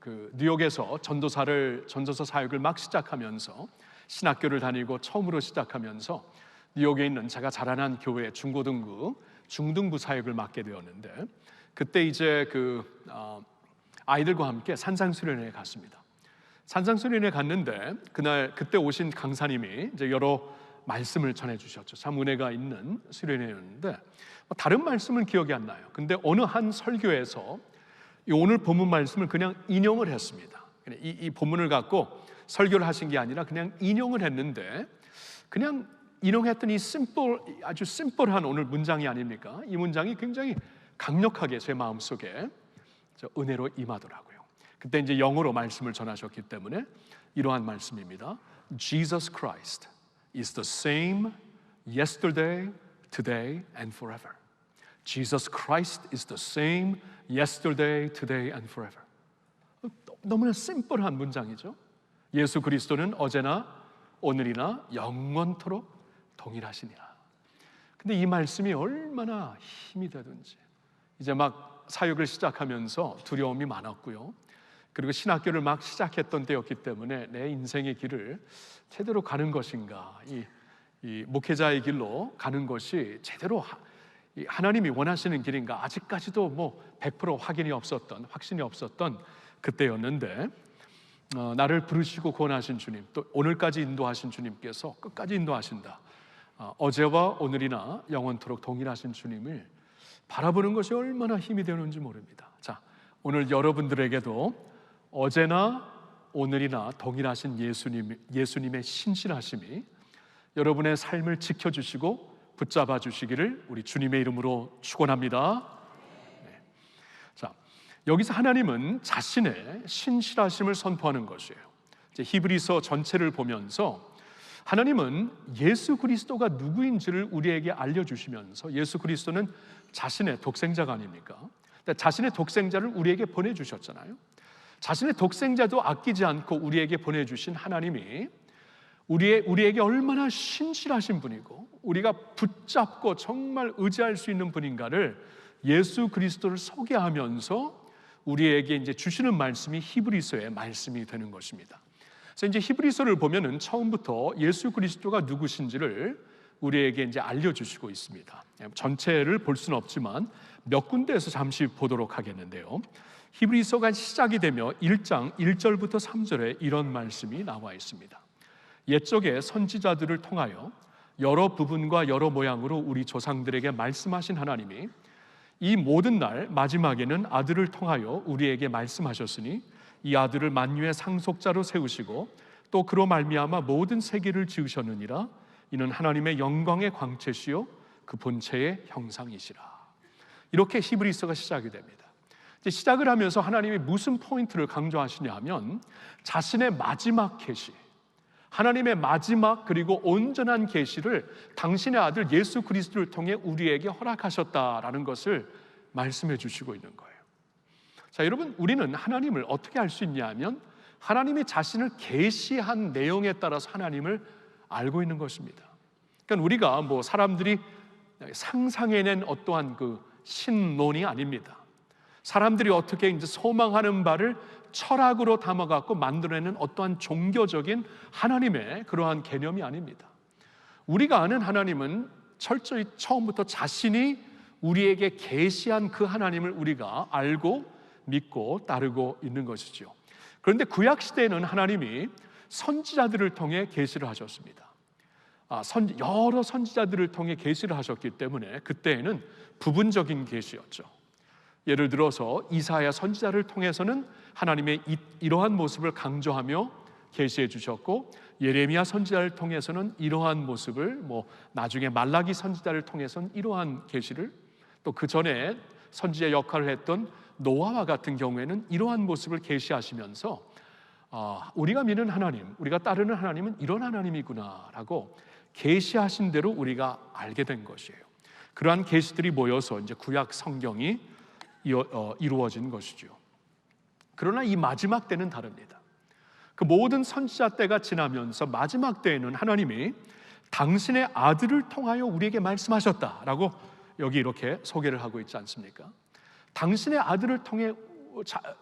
그 뉴욕에서 전도서 사역을 막 시작하면서 신학교를 다니고 처음으로 시작하면서 뉴욕에 있는 제가 자라난 교회 중등부 사역을 맡게 되었는데, 그때 이제 아이들과 함께 산상수련회에 갔습니다. 산상수련회에 갔는데 그때 오신 강사님이 이제 여러 말씀을 전해 주셨죠. 참 은혜가 있는 수련회였는데 다른 말씀은 기억이 안 나요. 근데 어느 한 설교에서 이 오늘 본문 말씀을 그냥 인용을 했습니다. 이 본문을 갖고 설교를 하신 게 아니라 그냥 인용을 했는데, 그냥 인용했더니 아주 심플한 오늘 문장이 아닙니까? 이 문장이 굉장히 강력하게 제 마음속에 은혜로 임하더라고요. 그때 이제 영어로 말씀을 전하셨기 때문에 이러한 말씀입니다. Jesus Christ is the same yesterday, today, and forever. Jesus Christ is the same yesterday, today, and forever. 너무나 심플한 문장이죠. 예수 그리스도는 어제나 오늘이나 영원토록 동일하시니라. 근데 이 말씀이 얼마나 힘이 되든지, 이제 막 사역을 시작하면서 두려움이 많았고요. 그리고 신학교를 막 시작했던 때였기 때문에 내 인생의 길을 제대로 가는 것인가, 이 목회자의 길로 가는 것이 제대로 하나님이 원하시는 길인가, 아직까지도 뭐 100% 확신이 없었던 그때였는데, 나를 부르시고 구원하신 주님, 또 오늘까지 인도하신 주님께서 끝까지 인도하신다. 어제와 오늘이나 영원토록 동일하신 주님을 바라보는 것이 얼마나 힘이 되는지 모릅니다. 자, 오늘 여러분들에게도 어제나 오늘이나 동일하신 예수님의 신실하심이 여러분의 삶을 지켜주시고 붙잡아 주시기를 우리 주님의 이름으로 축원합니다. 네. 자, 여기서 하나님은 자신의 신실하심을 선포하는 것이에요. 이제 히브리서 전체를 보면서 하나님은 예수 그리스도가 누구인지를 우리에게 알려주시면서, 예수 그리스도는 자신의 독생자가 아닙니까? 자신의 독생자를 우리에게 보내주셨잖아요. 자신의 독생자도 아끼지 않고 우리에게 보내주신 하나님이 우리에게 얼마나 신실하신 분이고 우리가 붙잡고 정말 의지할 수 있는 분인가를 예수 그리스도를 소개하면서 우리에게 이제 주시는 말씀이 히브리서의 말씀이 되는 것입니다. 그래서 이제 히브리서를 보면은 처음부터 예수 그리스도가 누구신지를 우리에게 이제 알려주시고 있습니다. 전체를 볼 수는 없지만 몇 군데에서 잠시 보도록 하겠는데요. 히브리서가 시작이 되며 1장 1절부터 3절에 이런 말씀이 나와 있습니다. 옛적에 선지자들을 통하여 여러 부분과 여러 모양으로 우리 조상들에게 말씀하신 하나님이 이 모든 날 마지막에는 아들을 통하여 우리에게 말씀하셨으니 이 아들을 만유의 상속자로 세우시고 또 그로 말미암아 모든 세계를 지으셨느니라. 이는 하나님의 영광의 광채시요 그 본체의 형상이시라. 이렇게 히브리서가 시작이 됩니다. 이제 시작을 하면서 하나님이 무슨 포인트를 강조하시냐 하면 자신의 마지막 계시, 하나님의 마지막 그리고 온전한 계시를 당신의 아들 예수 그리스도를 통해 우리에게 허락하셨다라는 것을 말씀해 주시고 있는 거예요. 자, 여러분, 우리는 하나님을 어떻게 알 수 있냐 하면 하나님이 자신을 계시한 내용에 따라서 하나님을 알고 있는 것입니다. 그러니까 우리가 뭐 사람들이 상상해낸 어떠한 그 신론이 아닙니다. 사람들이 어떻게 이제 소망하는 바를 철학으로 담아갖고 만들어내는 어떠한 종교적인 하나님의 그러한 개념이 아닙니다. 우리가 아는 하나님은 철저히 처음부터 자신이 우리에게 계시한 그 하나님을 우리가 알고 믿고 따르고 있는 것이죠. 그런데 구약 시대에는 하나님이 선지자들을 통해 계시를 하셨습니다. 여러 선지자들을 통해 계시를 하셨기 때문에 그때에는 부분적인 계시였죠. 예를 들어서 이사야 선지자를 통해서는 하나님의 이러한 모습을 강조하며 계시해 주셨고, 예레미야 선지자를 통해서는 이러한 모습을, 나중에 말라기 선지자를 통해서는 이러한 계시를, 또 그 전에 선지자 역할을 했던 노아와 같은 경우에는 이러한 모습을 계시하시면서 우리가 믿는 하나님, 우리가 따르는 하나님은 이런 하나님이구나라고 계시하신 대로 우리가 알게 된 것이에요. 그러한 계시들이 모여서 이제 구약 성경이 이루어진 것이죠. 그러나 이 마지막 때는 다릅니다. 그 모든 선지자 때가 지나면서 마지막 때에는 하나님이 당신의 아들을 통하여 우리에게 말씀하셨다라고 여기 이렇게 소개를 하고 있지 않습니까? 당신의 아들을 통해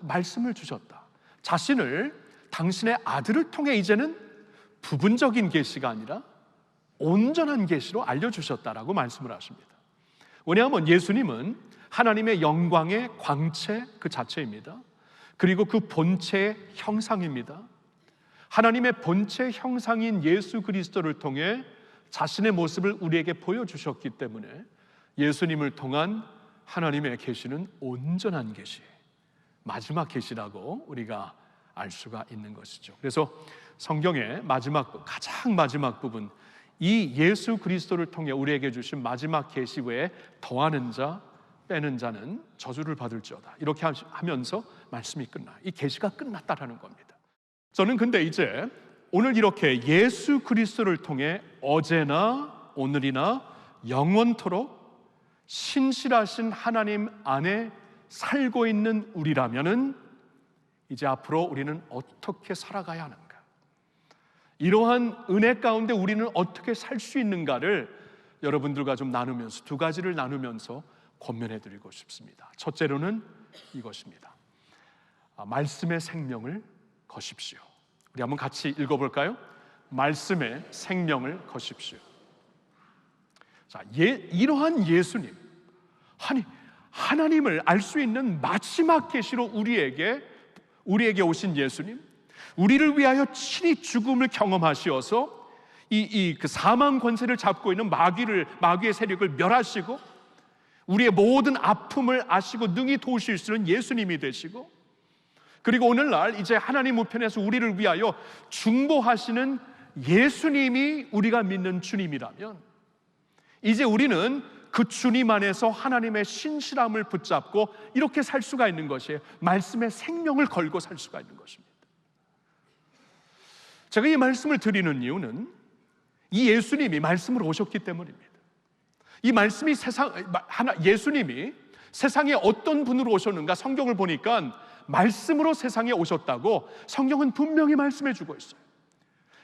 말씀을 주셨다. 자신을 당신의 아들을 통해 이제는 부분적인 계시가 아니라 온전한 계시로 알려주셨다라고 말씀을 하십니다. 왜냐하면 예수님은 하나님의 영광의 광채 그 자체입니다. 그리고 그 본체의 형상입니다. 하나님의 본체 형상인 예수 그리스도를 통해 자신의 모습을 우리에게 보여주셨기 때문에 예수님을 통한 하나님의 계시는 온전한 계시, 마지막 계시라고 우리가 알 수가 있는 것이죠. 그래서 성경의 가장 마지막 부분, 이 예수 그리스도를 통해 우리에게 주신 마지막 계시 외에 더하는 자, 빼는 자는 저주를 받을지어다, 이렇게 하면서 말씀이 끝나요. 이 계시가 끝났다라는 겁니다. 저는 근데 이제 오늘 이렇게 예수 그리스도를 통해 어제나 오늘이나 영원토록 신실하신 하나님 안에 살고 있는 우리라면은 이제 앞으로 우리는 어떻게 살아가야 하는가, 이러한 은혜 가운데 우리는 어떻게 살 수 있는가를 여러분들과 좀 나누면서, 두 가지를 나누면서 권면해 드리고 싶습니다. 첫째로는 이것입니다. 말씀의 생명을 거십시오. 우리 한번 같이 읽어볼까요? 말씀의 생명을 거십시오. 자, 이러한 예수님, 하나님을 알 수 있는 마지막 계시로 우리에게 오신 예수님, 우리를 위하여 친히 죽음을 경험하시어서 그 사망 권세를 잡고 있는 마귀의 세력을 멸하시고 우리의 모든 아픔을 아시고 능히 도우실 수 있는 예수님이 되시고, 그리고 오늘날 이제 하나님 우편에서 우리를 위하여 중보하시는 예수님이 우리가 믿는 주님이라면, 이제 우리는 그 주님 안에서 하나님의 신실함을 붙잡고 이렇게 살 수가 있는 것이에요. 말씀의 생명을 걸고 살 수가 있는 것입니다. 제가 이 말씀을 드리는 이유는 이 예수님이 말씀으로 오셨기 때문입니다. 이 말씀이 예수님이 세상에 어떤 분으로 오셨는가, 성경을 보니까 말씀으로 세상에 오셨다고 성경은 분명히 말씀해 주고 있어요.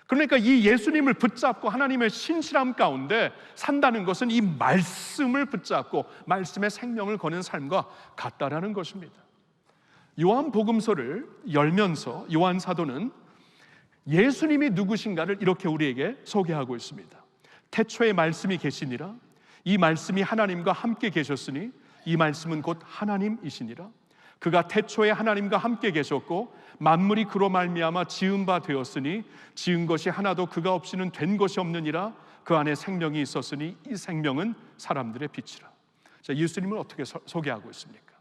그러니까 이 예수님을 붙잡고 하나님의 신실함 가운데 산다는 것은 이 말씀을 붙잡고 말씀의 생명을 거는 삶과 같다라는 것입니다. 요한복음서를 열면서 요한 사도는 예수님이 누구신가를 이렇게 우리에게 소개하고 있습니다. 태초에 말씀이 계시니라, 이 말씀이 하나님과 함께 계셨으니 이 말씀은 곧 하나님이시니라. 그가 태초에 하나님과 함께 계셨고 만물이 그로 말미암아 지은 바 되었으니 지은 것이 하나도 그가 없이는 된 것이 없느니라. 그 안에 생명이 있었으니 이 생명은 사람들의 빛이라. 자, 예수님을 어떻게 소개하고 있습니까?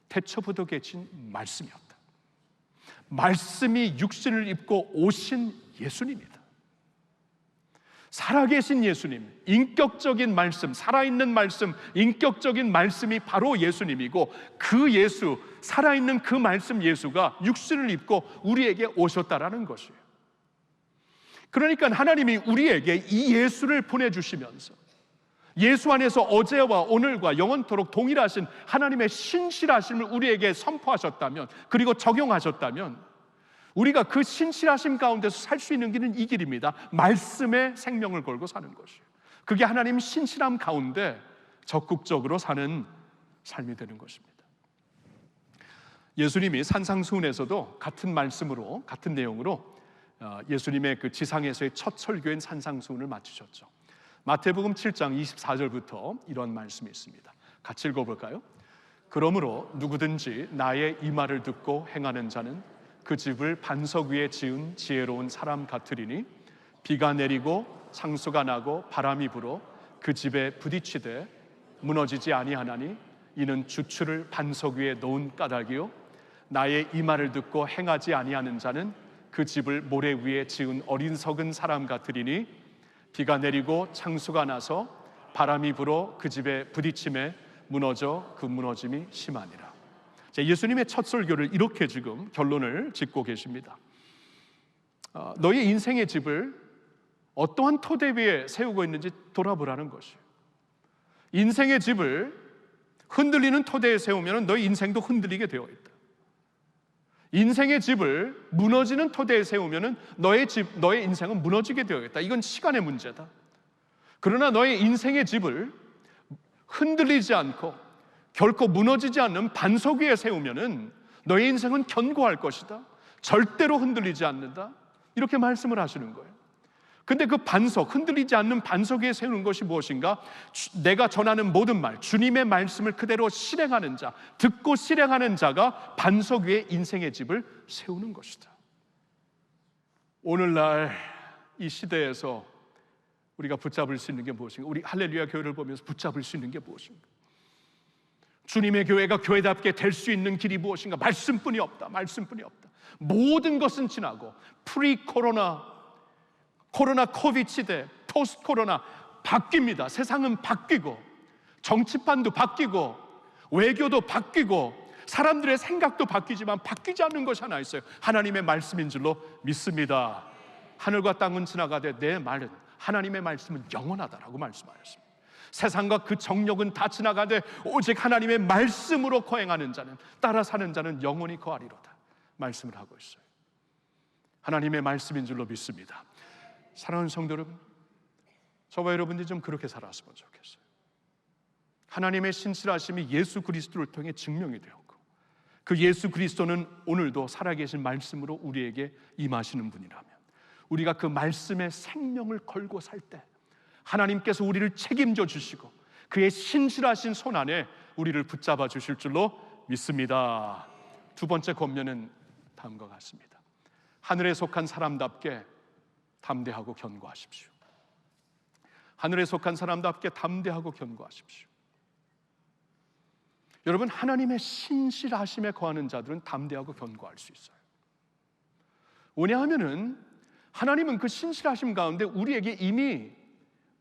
태초부터 계신 말씀이었다. 말씀이 육신을 입고 오신 예수님이다. 살아계신 예수님, 인격적인 말씀, 살아있는 말씀, 인격적인 말씀이 바로 예수님이고, 그 예수, 살아있는 그 말씀 예수가 육신을 입고 우리에게 오셨다라는 것이에요. 그러니까 하나님이 우리에게 이 예수를 보내주시면서 예수 안에서 어제와 오늘과 영원토록 동일하신 하나님의 신실하심을 우리에게 선포하셨다면, 그리고 적용하셨다면, 우리가 그 신실하심 가운데서 살 수 있는 길은 이 길입니다. 말씀의 생명을 걸고 사는 것이에요. 그게 하나님 신실함 가운데 적극적으로 사는 삶이 되는 것입니다. 예수님이 산상수훈에서도 같은 말씀으로, 같은 내용으로 예수님의 그 지상에서의 첫 설교인 산상수훈을 마치셨죠. 마태복음 7장 24절부터 이런 말씀이 있습니다. 같이 읽어볼까요? 그러므로 누구든지 나의 이 말을 듣고 행하는 자는 그 집을 반석 위에 지은 지혜로운 사람 같으리니 비가 내리고 창수가 나고 바람이 불어 그 집에 부딪히되 무너지지 아니하나니 이는 주추를 반석 위에 놓은 까닭이요 나의 이 말을 듣고 행하지 아니하는 자는 그 집을 모래 위에 지은 어리석은 사람 같으리니 비가 내리고 창수가 나서 바람이 불어 그 집에 부딪힘에 무너져 그 무너짐이 심하니라. 예수님의 첫 설교를 이렇게 지금 결론을 짓고 계십니다. 너의 인생의 집을 어떠한 토대 위에 세우고 있는지 돌아보라는 것이에요. 인생의 집을 흔들리는 토대에 세우면 너의 인생도 흔들리게 되어 있다. 인생의 집을 무너지는 토대에 세우면 너의 인생은 무너지게 되어 있다. 이건 시간의 문제다. 그러나 너의 인생의 집을 흔들리지 않고 결코 무너지지 않는 반석 위에 세우면은 너의 인생은 견고할 것이다. 절대로 흔들리지 않는다. 이렇게 말씀을 하시는 거예요. 근데 그 반석, 흔들리지 않는 반석 위에 세우는 것이 무엇인가? 내가 전하는 모든 말, 주님의 말씀을 그대로 실행하는 자, 듣고 실행하는 자가 반석 위에 인생의 집을 세우는 것이다. 오늘날 이 시대에서 우리가 붙잡을 수 있는 게 무엇인가? 우리 할렐루야 교회를 보면서 붙잡을 수 있는 게 무엇인가? 주님의 교회가 교회답게 될 수 있는 길이 무엇인가? 말씀뿐이 없다. 말씀뿐이 없다. 모든 것은 지나고 프리 코로나, 코로나 코비드 시대, 포스트 코로나 바뀝니다. 세상은 바뀌고 정치판도 바뀌고 외교도 바뀌고 사람들의 생각도 바뀌지만 바뀌지 않는 것이 하나 있어요. 하나님의 말씀인 줄로 믿습니다. 하늘과 땅은 지나가되 내 말은, 하나님의 말씀은 영원하다라고 말씀하셨습니다. 세상과 그 정력은 다 지나가되 오직 하나님의 말씀으로 거행하는 자는, 따라 사는 자는 영원히 거하리로다 말씀을 하고 있어요. 하나님의 말씀인 줄로 믿습니다. 사랑하는 성도 여러분, 저와 여러분들이 좀 그렇게 살았으면 좋겠어요. 하나님의 신실하심이 예수 그리스도를 통해 증명이 되었고, 그 예수 그리스도는 오늘도 살아계신 말씀으로 우리에게 임하시는 분이라면, 우리가 그 말씀의 생명을 걸고 살 때 하나님께서 우리를 책임져 주시고 그의 신실하신 손 안에 우리를 붙잡아 주실 줄로 믿습니다. 두 번째 권면은 다음과 같습니다. 하늘에 속한 사람답게 담대하고 견고하십시오. 하늘에 속한 사람답게 담대하고 견고하십시오. 여러분, 하나님의 신실하심에 거하는 자들은 담대하고 견고할 수 있어요. 왜냐하면은 하나님은 그 신실하심 가운데 우리에게 이미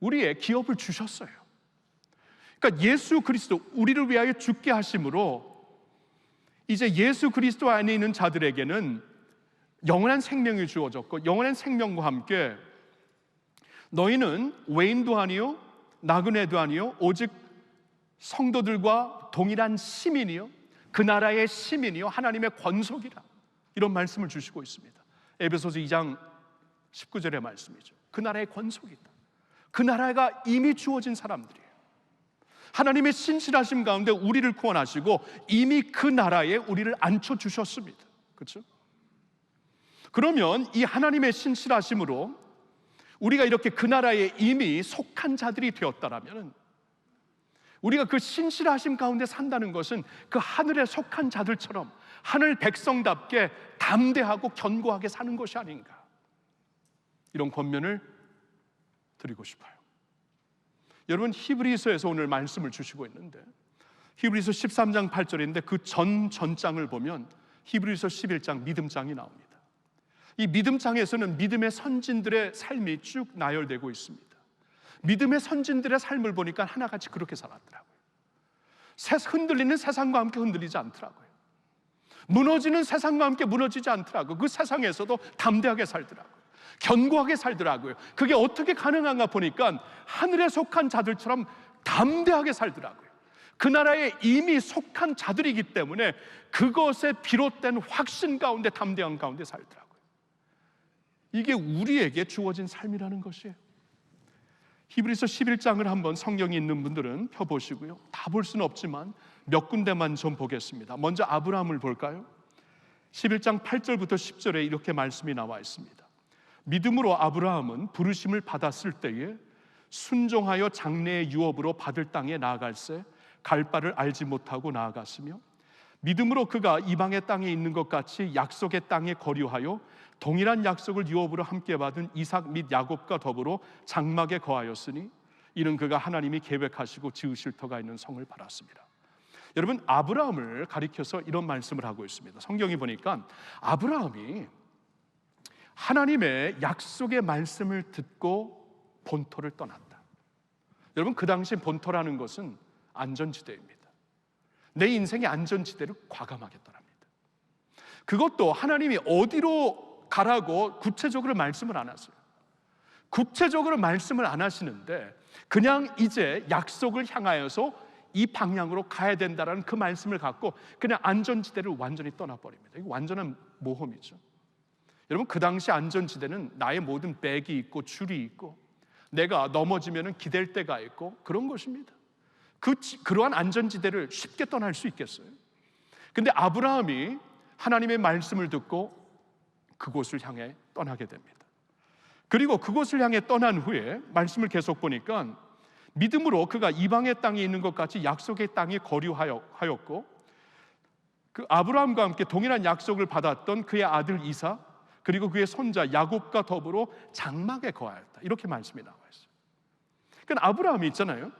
우리의 기업을 주셨어요. 그러니까 예수 그리스도, 우리를 위하여 죽게 하심으로 이제 예수 그리스도 안에 있는 자들에게는 영원한 생명이 주어졌고, 영원한 생명과 함께 너희는 외인도 아니요 나그네도 아니요 오직 성도들과 동일한 시민이요 그 나라의 시민이요 하나님의 권속이라, 이런 말씀을 주시고 있습니다. 에베소서 2장 19절의 말씀이죠. 그 나라의 권속이다. 그 나라가 이미 주어진 사람들이에요. 하나님의 신실하심 가운데 우리를 구원하시고 이미 그 나라에 우리를 앉혀주셨습니다. 그렇죠? 그러면 이 하나님의 신실하심으로 우리가 이렇게 그 나라에 이미 속한 자들이 되었다라면, 우리가 그 신실하심 가운데 산다는 것은 그 하늘에 속한 자들처럼 하늘 백성답게 담대하고 견고하게 사는 것이 아닌가, 이런 권면을 드리고 싶어요. 여러분, 히브리서에서 오늘 말씀을 주시고 있는데 히브리서 13장 8절인데 그 전장을 보면 히브리서 11장 믿음장이 나옵니다. 이 믿음장에서는 믿음의 선진들의 삶이 쭉 나열되고 있습니다. 믿음의 선진들의 삶을 보니까 하나같이 그렇게 살았더라고요. 흔들리는 세상과 함께 흔들리지 않더라고요. 무너지는 세상과 함께 무너지지 않더라고요. 그 세상에서도 담대하게 살더라고요. 견고하게 살더라고요. 그게 어떻게 가능한가 보니까 하늘에 속한 자들처럼 담대하게 살더라고요. 그 나라에 이미 속한 자들이기 때문에 그것에 비롯된 확신 가운데, 담대한 가운데 살더라고요. 이게 우리에게 주어진 삶이라는 것이에요. 히브리서 11장을 한번 성경이 있는 분들은 펴보시고요. 다 볼 수는 없지만 몇 군데만 좀 보겠습니다. 먼저 아브라함을 볼까요? 11장 8절부터 10절에 이렇게 말씀이 나와 있습니다. 믿음으로 아브라함은 부르심을 받았을 때에 순종하여 장래의 유업으로 받을 땅에 나아갈새 갈 바를 알지 못하고 나아갔으며, 믿음으로 그가 이방의 땅에 있는 것 같이 약속의 땅에 거류하여 동일한 약속을 유업으로 함께 받은 이삭 및 야곱과 더불어 장막에 거하였으니 이는 그가 하나님이 계획하시고 지으실 터가 있는 성을 바랐습니다. 여러분, 아브라함을 가리켜서 이런 말씀을 하고 있습니다. 성경이 보니까 아브라함이 하나님의 약속의 말씀을 듣고 본토를 떠났다. 여러분, 그 당시 본토라는 것은 안전지대입니다. 내 인생의 안전지대를 과감하게 떠납니다. 그것도 하나님이 어디로 가라고 구체적으로 말씀을 안 하세요. 구체적으로 말씀을 안 하시는데 그냥 이제 약속을 향하여서 이 방향으로 가야 된다라는 그 말씀을 갖고 그냥 안전지대를 완전히 떠나버립니다. 이거 완전한 모험이죠. 여러분, 그 당시 안전지대는 나의 모든 백이 있고 줄이 있고 내가 넘어지면 기댈 데가 있고 그런 것입니다. 그러한 안전지대를 쉽게 떠날 수 있겠어요? 근데 아브라함이 하나님의 말씀을 듣고 그곳을 향해 떠나게 됩니다. 그리고 그곳을 향해 떠난 후에 말씀을 계속 보니까 믿음으로 그가 이방의 땅에 있는 것 같이 약속의 땅에 거류하였고 그 아브라함과 함께 동일한 약속을 받았던 그의 아들 이삭 그리고 그의 손자 야곱과 더불어 장막에 거하였다. 이렇게 말씀이 나와 있어요. 그러니까 아브라함이 있잖아요.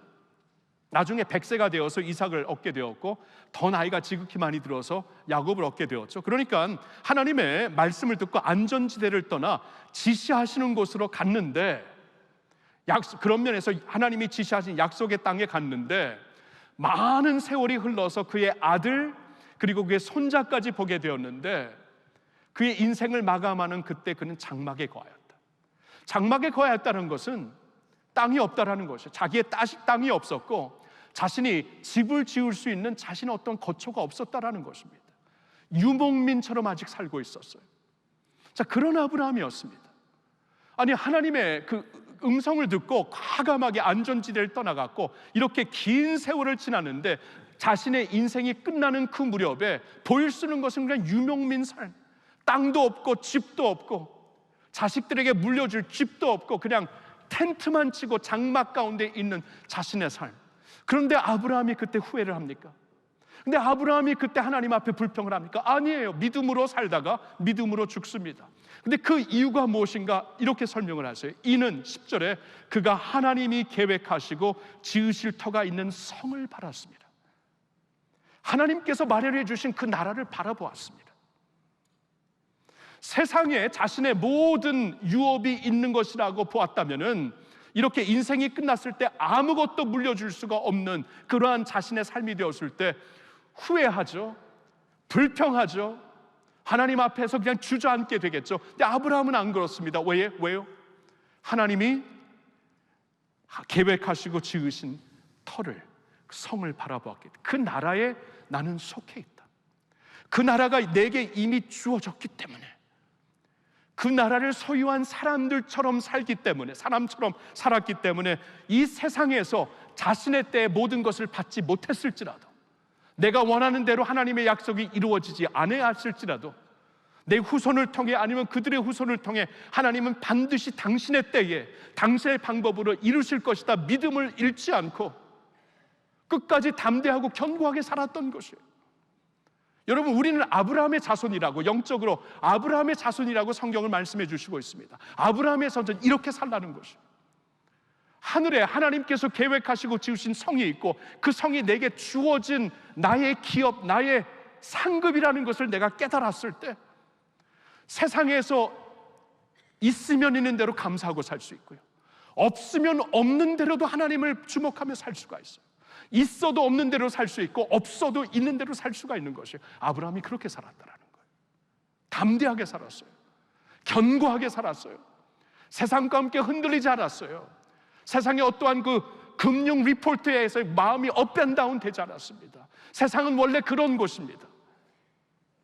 나중에 100세가 되어서 이삭을 얻게 되었고 더 나이가 지극히 많이 들어서 야곱을 얻게 되었죠. 그러니까 하나님의 말씀을 듣고 안전지대를 떠나 지시하시는 곳으로 갔는데 그런 면에서 하나님이 지시하신 약속의 땅에 갔는데 많은 세월이 흘러서 그의 아들 그리고 그의 손자까지 보게 되었는데 그의 인생을 마감하는 그때 그는 장막에 거하였다. 장막에 거하였다는 것은 땅이 없다라는 것이에요. 자기의 땅이 없었고 자신이 집을 지을 수 있는 자신의 어떤 거처가 없었다라는 것입니다. 유목민처럼 아직 살고 있었어요. 자, 그런 아브라함이었습니다. 아니, 하나님의 그 음성을 듣고 과감하게 안전지대를 떠나갔고 이렇게 긴 세월을 지났는데 자신의 인생이 끝나는 그 무렵에 보일 수 있는 것은 그냥 유목민 삶, 땅도 없고 집도 없고 자식들에게 물려줄 집도 없고 그냥 텐트만 치고 장막 가운데 있는 자신의 삶. 그런데 아브라함이 그때 후회를 합니까? 근데 아브라함이 그때 하나님 앞에 불평을 합니까? 아니에요. 믿음으로 살다가 믿음으로 죽습니다. 근데 그 이유가 무엇인가? 이렇게 설명을 하세요. 이는 10절에 그가 하나님이 계획하시고 지으실 터가 있는 성을 바랐습니다. 하나님께서 마련해 주신 그 나라를 바라보았습니다. 세상에 자신의 모든 유업이 있는 것이라고 보았다면은 이렇게 인생이 끝났을 때 아무것도 물려줄 수가 없는 그러한 자신의 삶이 되었을 때 후회하죠. 불평하죠. 하나님 앞에서 그냥 주저앉게 되겠죠. 근데 아브라함은 안 그렇습니다. 왜요? 하나님이 계획하시고 지으신 터를, 성을 바라보았기 때문에 그 나라에 나는 속해 있다. 그 나라가 내게 이미 주어졌기 때문에 그 나라를 소유한 사람들처럼 살기 때문에 사람처럼 살았기 때문에 이 세상에서 자신의 때에 모든 것을 받지 못했을지라도 내가 원하는 대로 하나님의 약속이 이루어지지 않았을지라도 내 후손을 통해 아니면 그들의 후손을 통해 하나님은 반드시 당신의 때에 당신의 방법으로 이루실 것이다 믿음을 잃지 않고 끝까지 담대하고 견고하게 살았던 것이에요. 여러분, 우리는 아브라함의 자손이라고, 영적으로 아브라함의 자손이라고 성경을 말씀해 주시고 있습니다. 아브라함의 자손, 이렇게 살라는 것이에요. 하늘에 하나님께서 계획하시고 지으신 성이 있고 그 성이 내게 주어진 나의 기업, 나의 상급이라는 것을 내가 깨달았을 때 세상에서 있으면 있는 대로 감사하고 살 수 있고요, 없으면 없는 대로도 하나님을 주목하며 살 수가 있어요. 있어도 없는 대로 살 수 있고 없어도 있는 대로 살 수가 있는 것이에요. 아브라함이 그렇게 살았다라는 거예요. 담대하게 살았어요. 견고하게 살았어요. 세상과 함께 흔들리지 않았어요. 세상의 어떠한 그 금융 리포트에 의해서 마음이 업앤다운 되지 않았습니다. 세상은 원래 그런 곳입니다.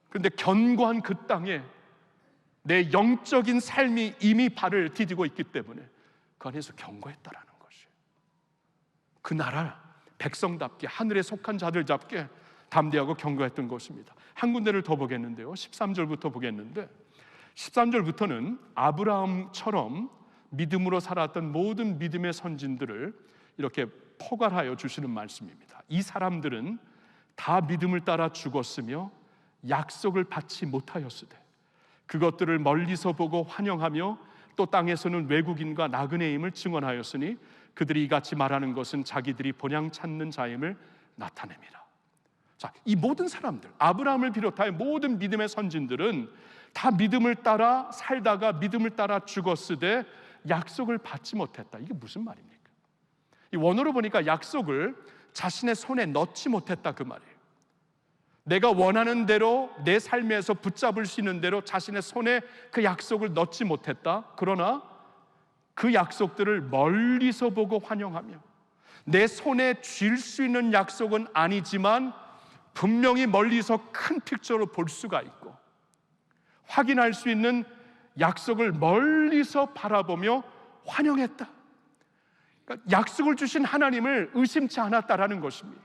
그런데 견고한 그 땅에 내 영적인 삶이 이미 발을 디디고 있기 때문에 그 안에서 견고했다라는 것이에요. 그 나라 백성답게 하늘에 속한 자들답게 담대하고 견고했던 것입니다. 한 군데를 더 보겠는데요, 13절부터 보겠는데 13절부터는 아브라함처럼 믿음으로 살았던 모든 믿음의 선진들을 이렇게 포괄하여 주시는 말씀입니다. 이 사람들은 다 믿음을 따라 죽었으며 약속을 받지 못하였으되 그것들을 멀리서 보고 환영하며 또 땅에서는 외국인과 나그네임을 증언하였으니 그들이 이같이 말하는 것은 자기들이 본향 찾는 자임을 나타냅니다. 자, 이 모든 사람들, 아브라함을 비롯하여 모든 믿음의 선진들은 다 믿음을 따라 살다가 믿음을 따라 죽었으되 약속을 받지 못했다. 이게 무슨 말입니까? 이 원어로 보니까 약속을 자신의 손에 넣지 못했다 그 말이에요. 내가 원하는 대로 내 삶에서 붙잡을 수 있는 대로 자신의 손에 그 약속을 넣지 못했다. 그러나 그 약속들을 멀리서 보고 환영하며 내 손에 쥘 수 있는 약속은 아니지만 분명히 멀리서 큰 픽처로 볼 수가 있고 확인할 수 있는 약속을 멀리서 바라보며 환영했다. 그러니까 약속을 주신 하나님을 의심치 않았다라는 것입니다.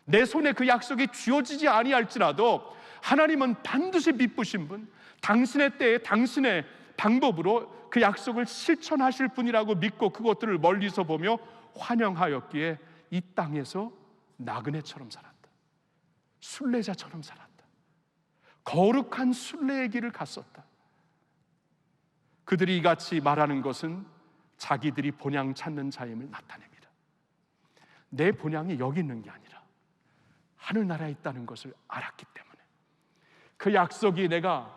내 손에 그 약속이 쥐어지지 아니할지라도 하나님은 반드시 믿으신 분, 당신의 때에 당신의 방법으로 그 약속을 실천하실 분이라고 믿고 그것들을 멀리서 보며 환영하였기에 이 땅에서 나그네처럼 살았다. 순례자처럼 살았다. 거룩한 순례의 길을 갔었다. 그들이 이같이 말하는 것은 자기들이 본향 찾는 자임을 나타냅니다. 내 본향이 여기 있는 게 아니라 하늘나라에 있다는 것을 알았기 때문에, 그 약속이 내가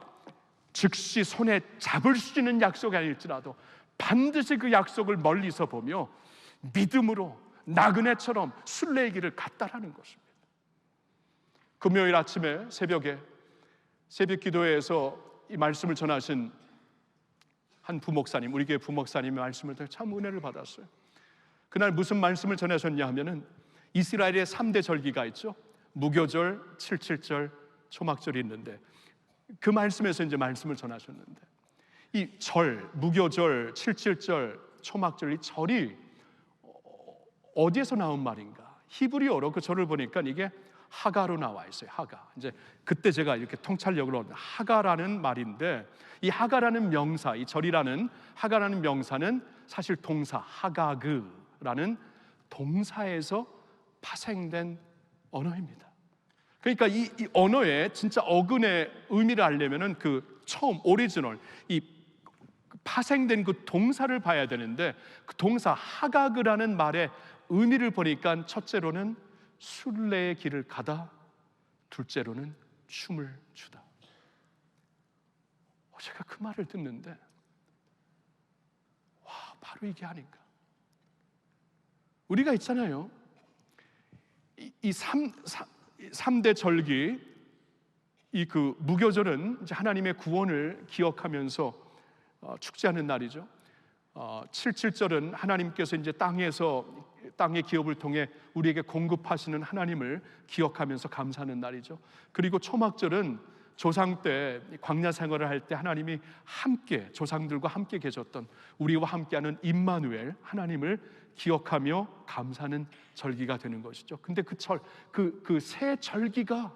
즉시 손에 잡을 수 있는 약속이 아닐지라도 반드시 그 약속을 멀리서 보며 믿음으로 나그네처럼 순례의 길을 갔다라는 것입니다. 금요일 아침에 새벽에 새벽 기도회에서 이 말씀을 전하신 한 부목사님, 우리 교회 부목사님의 말씀을 듣고 참 은혜를 받았어요. 그날 무슨 말씀을 전하셨냐 하면은 이스라엘의 3대 절기가 있죠. 무교절, 칠칠절, 초막절이 있는데 그 말씀에서 이제 말씀을 전하셨는데, 이 절, 무교절, 칠칠절, 초막절, 이 절이 어디에서 나온 말인가? 히브리어로 그 절을 보니까 이게 하가로 나와 있어요. 하가. 이제 그때 제가 이렇게 통찰력으로 하가라는 말인데, 이 하가라는 명사, 이 절이라는 하가라는 명사는 사실 동사 하가그라는 동사에서 파생된 언어입니다. 그러니까 이 언어의 진짜 어근의 의미를 알려면은 그 처음 오리지널, 이 파생된 그 동사를 봐야 되는데, 그 동사 하가그라는 말의 의미를 보니까 첫째로는 순례의 길을 가다, 둘째로는 춤을 추다. 제가 그 말을 듣는데 와, 바로 이게 아닌가. 우리가 있잖아요, 이 3대 절기, 이 그 무교절은 이제 하나님의 구원을 기억하면서 축제하는 날이죠. 77절은 하나님께서 이제 땅의 기업을 통해 우리에게 공급하시는 하나님을 기억하면서 감사하는 날이죠. 그리고 초막절은 조상 때 광야 생활을 할 때 하나님이 함께, 조상들과 함께 계셨던 우리와 함께하는 임마누엘 하나님을 기억하며 감사하는 절기가 되는 것이죠. 근데 그 세 절기가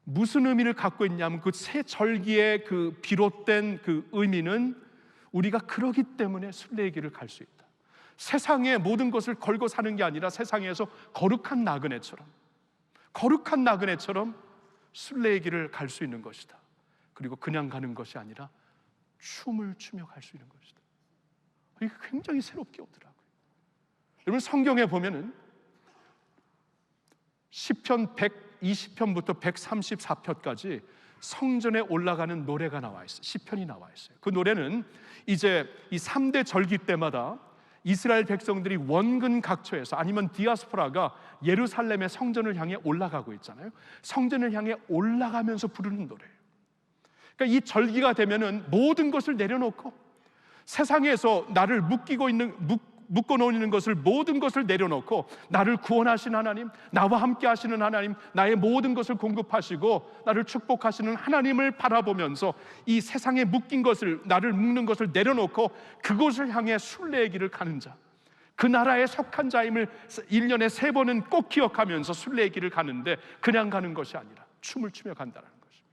무슨 의미를 갖고 있냐면, 그 세 절기의 그 비롯된 그 의미는 우리가 그러기 때문에 순례의 길을 갈 수 있다. 세상의 모든 것을 걸고 사는 게 아니라 세상에서 거룩한 나그네처럼 순례의 길을 갈 수 있는 것이다. 그리고 그냥 가는 것이 아니라 춤을 추며 갈 수 있는 것이다. 이게 굉장히 새롭게 오더라고요. 여러분, 성경에 보면은 시편 120편부터 134편까지 성전에 올라가는 노래가 나와 있어요. 시편이 나와 있어요. 그 노래는 이제 이 3대 절기 때마다 이스라엘 백성들이 원근 각처에서, 아니면 디아스포라가 예루살렘의 성전을 향해 올라가고 있잖아요. 성전을 향해 올라가면서 부르는 노래예요. 그러니까 이 절기가 되면은 모든 것을 내려놓고, 세상에서 나를 묶어놓는 것을, 모든 것을 내려놓고 나를 구원하신 하나님, 나와 함께 하시는 하나님, 나의 모든 것을 공급하시고 나를 축복하시는 하나님을 바라보면서 이 세상에 묶인 것을, 나를 묶는 것을 내려놓고 그곳을 향해 순례의 길을 가는 자, 그 나라에 속한 자임을 1년에 3번은 꼭 기억하면서 순례의 길을 가는데, 그냥 가는 것이 아니라 춤을 추며 간다는 것입니다.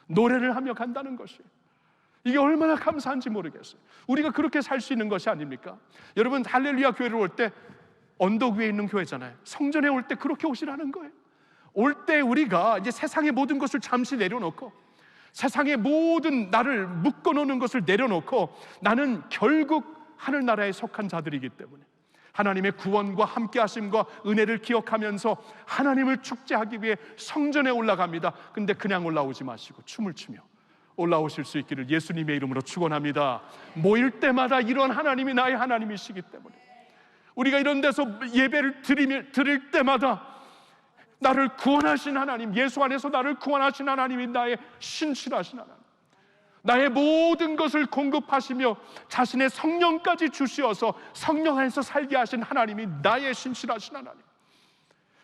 노래를 하며 간다는 것이에요. 이게 얼마나 감사한지 모르겠어요. 우리가 그렇게 살 수 있는 것이 아닙니까? 여러분, 할렐루야 교회를 올 때 언덕 위에 있는 교회잖아요. 성전에 올 때 그렇게 오시라는 거예요. 올 때 우리가 이제 세상의 모든 것을 잠시 내려놓고, 세상의 모든 나를 묶어놓는 것을 내려놓고, 나는 결국 하늘나라에 속한 자들이기 때문에 하나님의 구원과 함께하심과 은혜를 기억하면서 하나님을 축제하기 위해 성전에 올라갑니다. 근데 그냥 올라오지 마시고 춤을 추며 올라오실 수 있기를 예수님의 이름으로 축원합니다. 모일 때마다 이런 하나님이 나의 하나님이시기 때문에, 우리가 이런 데서 예배를 드릴 때마다 나를 구원하신 하나님, 예수 안에서 나를 구원하신 하나님이 나의 신실하신 하나님, 나의 모든 것을 공급하시며 자신의 성령까지 주시어서 성령 안에서 살게 하신 하나님이 나의 신실하신 하나님,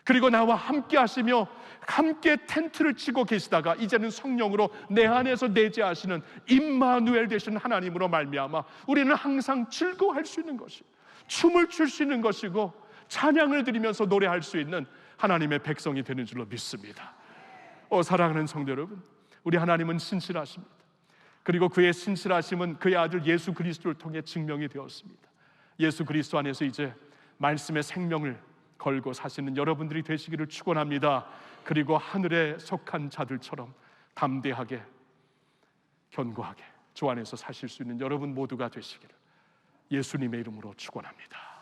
그리고 나와 함께 하시며 함께 텐트를 치고 계시다가 이제는 성령으로 내 안에서 내재하시는 임마누엘 되시는 하나님으로 말미암아 우리는 항상 즐거워할 수 있는 것이, 춤을 출 수 있는 것이고, 찬양을 드리면서 노래할 수 있는 하나님의 백성이 되는 줄로 믿습니다. 사랑하는 성도 여러분, 우리 하나님은 신실하십니다. 그리고 그의 신실하심은 그의 아들 예수 그리스도를 통해 증명이 되었습니다. 예수 그리스도 안에서 이제 말씀의 생명을 걸고 사시는 여러분들이 되시기를 축원합니다. 그리고 하늘에 속한 자들처럼 담대하게 견고하게 주 안에서 사실 수 있는 여러분 모두가 되시기를 예수님의 이름으로 축원합니다.